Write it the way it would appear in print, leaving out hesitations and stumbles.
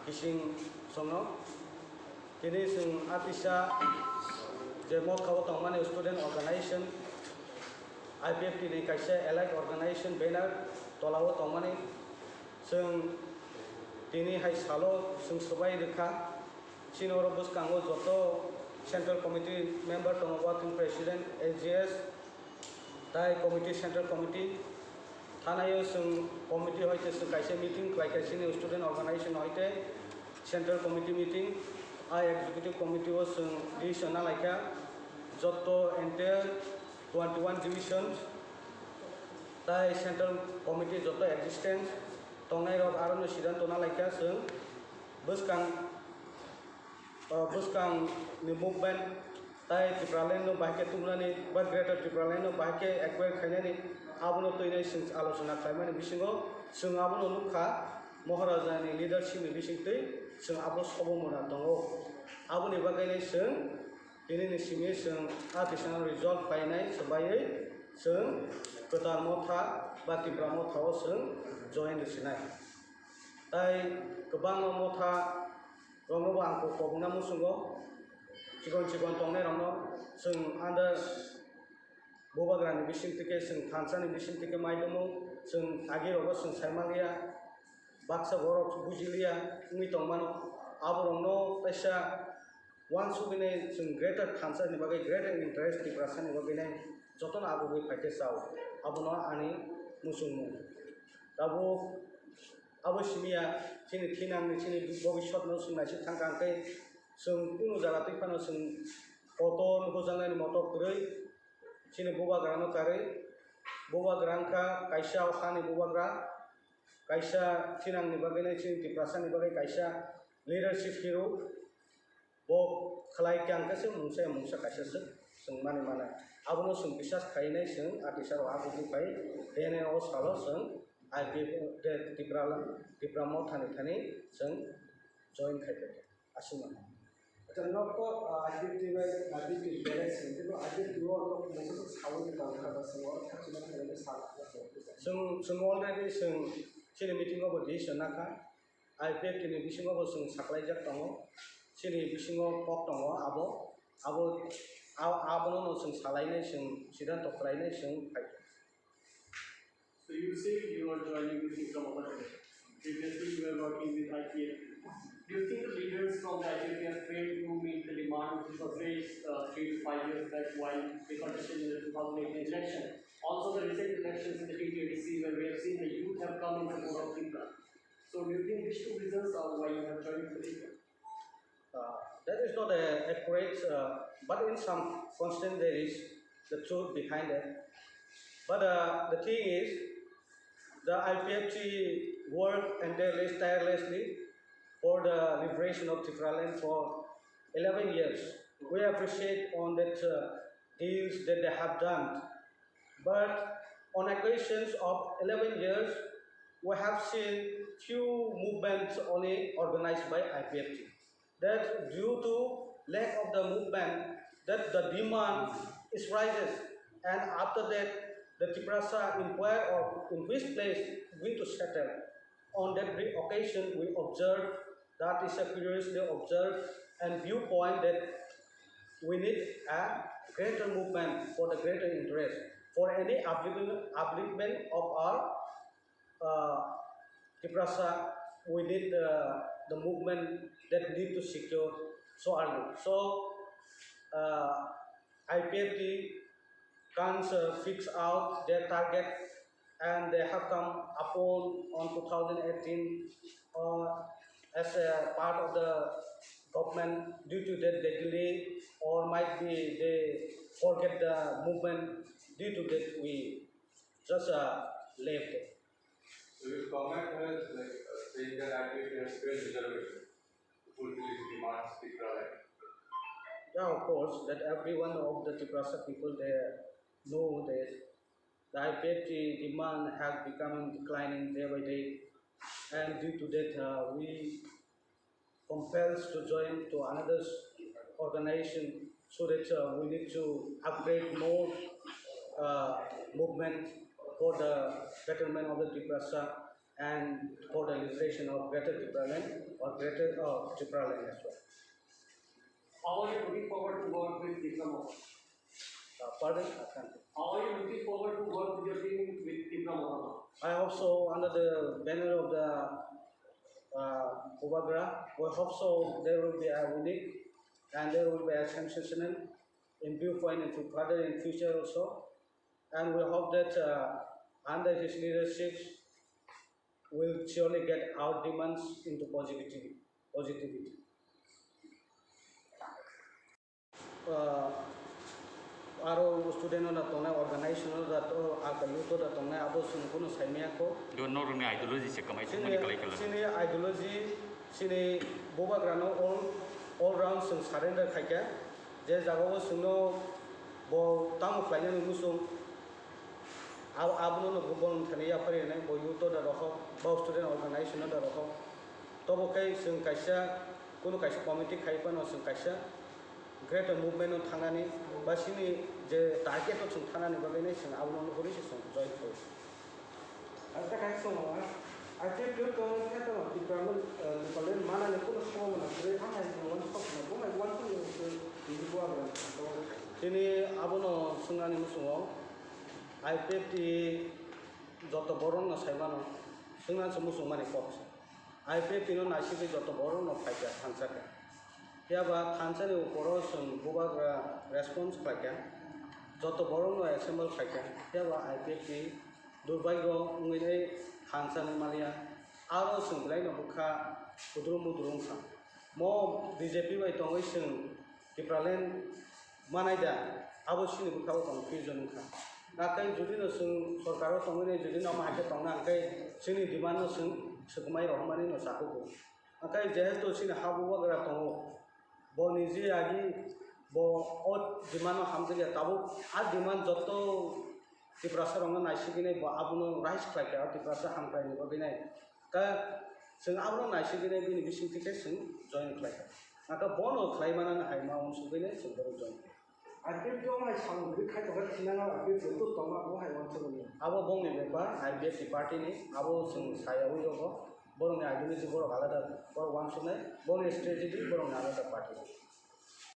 Kissing Sono. Kini sing ATISA Motha student organization IPFT ni kaisa allied organization banner tolawo tongmani sing tini hai salo sing Swbai dekha sinoro buskango joto central committee member tong working president SGS tai committee central committee thanayo sing committee hoite sing kaisa meeting kaisa ni student organization hoite central committee meeting executive committee was division like joto entire 21 divisions tai central committee joto existence tongnai rok aron sidan tona like buskang ni movement tai Tipralen no bahke tumrani but greater Tipralen no bahke acquire khainani abono toine sing alochona khlaimani bisingo sing abono nukha Maharaja ni leadership ni bisingtei sing abo sobomona tongo aboni bagai sing kini ni simi sing ATISA result painai sebagai sing Ketar Motha ba Tipra Motha sing join disinai tai kebang Motha rono ba angko kobna musungo cikon tongnai rono sing under Bubagra ni bisingtike sing Thansa ni bisingtike maidomo sing agiro sing Sarmalia Baksa borok bujilia umi tongmano aborongno pesa one subine sing greater Thansa ni bagai greater interest di perasaan ni bagai joton abu bai pakai sau abono ani musungmu abo simia sini tinang ni sini bobishot no sing nasi tangkangke sing kuno jalati pano sing koton hojangna ni motok kurei sini Bubagra no kare Bubagra ka kaisa khani Bubagra kaisa tinang ni bagai sini di perasaan ni bagai kaisa leadership hero bo khalai kyang ka sing mungsa kaisa sing mana abono sing bisas khainai sing ATISA ro abu pai dene o salo sing IPFT Tipra Motha ni thani sing join khaite asuma Jangan IPFT IPFT balance itu IPFT lo mungkin sekali kalau kita semua cuma ada satu. Sing already sing sini meeting of decision naka IPFT ni bisingo bo sing saklai jak tongo sini bisingo kok tongo abo no sing salainai sing sidan tokrainai sing khaite. So you say you are joining with Tipra Motha. Previously you were working with IPFT. Do you think the leaders from the IPFT have failed to meet the demand which was raised 3 to 5 years back while they contested in the 2018 election? Also the recent elections in the ATISA where we have seen the youth have come in support of Tipra. So do you think these two reasons are why you have joined the Tipra? That is not accurate, but in some constant there is the truth behind it. But the thing is, the IPFT worked tirelessly for the liberation of Tipraland for 11 years. We appreciate on that deals that they have done. But on occasions of 11 years, we have seen few movements only organized by IPFT. That due to lack of the movement, that the demand is rises, and after that, the Tiprasa inquire or in which place we to settle. On that occasion, we observed that is a curiously observed and viewpoint that we need a greater movement for the greater interest for any upliftment of our Tiprasa. We need the movement that need to secure so early. So IPFT can fix out their target, and they have come upon on 2018 as a part of the government. Due to that they delay or might be they forget the movement. Due to that we just left it. So your comment was saying that IPFT has failed reservation to fulfill its demands, Yeah, of course, that every one of the Tiprasa people they know that the IPFT demand has become declining day by day, and due to that we compelled to join to another organization so that we need to upgrade more movement for the betterment of the Tiprasa. and for the liberation of Greater Tripura Land or Greater Tripura Land as well. How are you looking forward to work with ATISA Motha? Pardon? I can't. How are you looking forward to work with your team with ATISA Motha? I hope so, under the banner of the Bubagra, we hope so there will be a unique and there will be a sensational in viewpoint into further in future also. And we hope that under his leadership will surely get our demands into positivity. Aro student na tona organization da to aka yuto da tona abo sungkuno saimia ko do no rung ideology se kamai sini sumani kalai kala sini ideology sini Bubagra no all round sung surrender khaika je jago sungno bo tamu khlaina ni musung abno no gobon thani ya pare ne bo yuto da roho bo student organization da roho to bo kai sung kaisa kuno kaisa committee khaipa no sung kaisa greater movement no thangani ba sini je target to sung thangani ba bene sung abno no hori sung join ko Ada kan semua, ada juga kalau kita tahu di dalam kalau mana ni pun semua mana boleh hanya yang one stop, bukan one stop yang di Bubagra. Sini abono sungani musungo IPFT joto borong no saibano sungna sumusung mani kops IPFT no nasibi joto borong no faika thansaka yaba thansani uporo sung Bubagra response faika joto borong no assemble faika yaba IPFT Durbago ngine thansani malia aro sung blai no bukha udrum sa mo BJP bai tongoi sung Kipralen Manaida, abo sini bukha confusion ka. Nakai judi no sung sorkaro tongone judi no mahake tongna nakai sini demand no sung sukumai rohmani no saku ko. Nakai jehetu sini habu Bubagra tongo bo niji agi bo ot demand no hamje ya tabu a demand joto Tiprasa rongo naishigine bo abuno rice klaka Tiprasa hamkai ni bo binai. Ka sung abuno naishigine bini bisingtike sung join klaka. Naka bono klaimana na haima on subine sung boro join. Ada juga macam sang beri kai orang Cina ada betul toma bukan yang macam ni. Abo bong ni bepa IPFT party ni abo sung saya ujo ko borong ni ideology borong alada borong one sunai borong strategy borong alada party.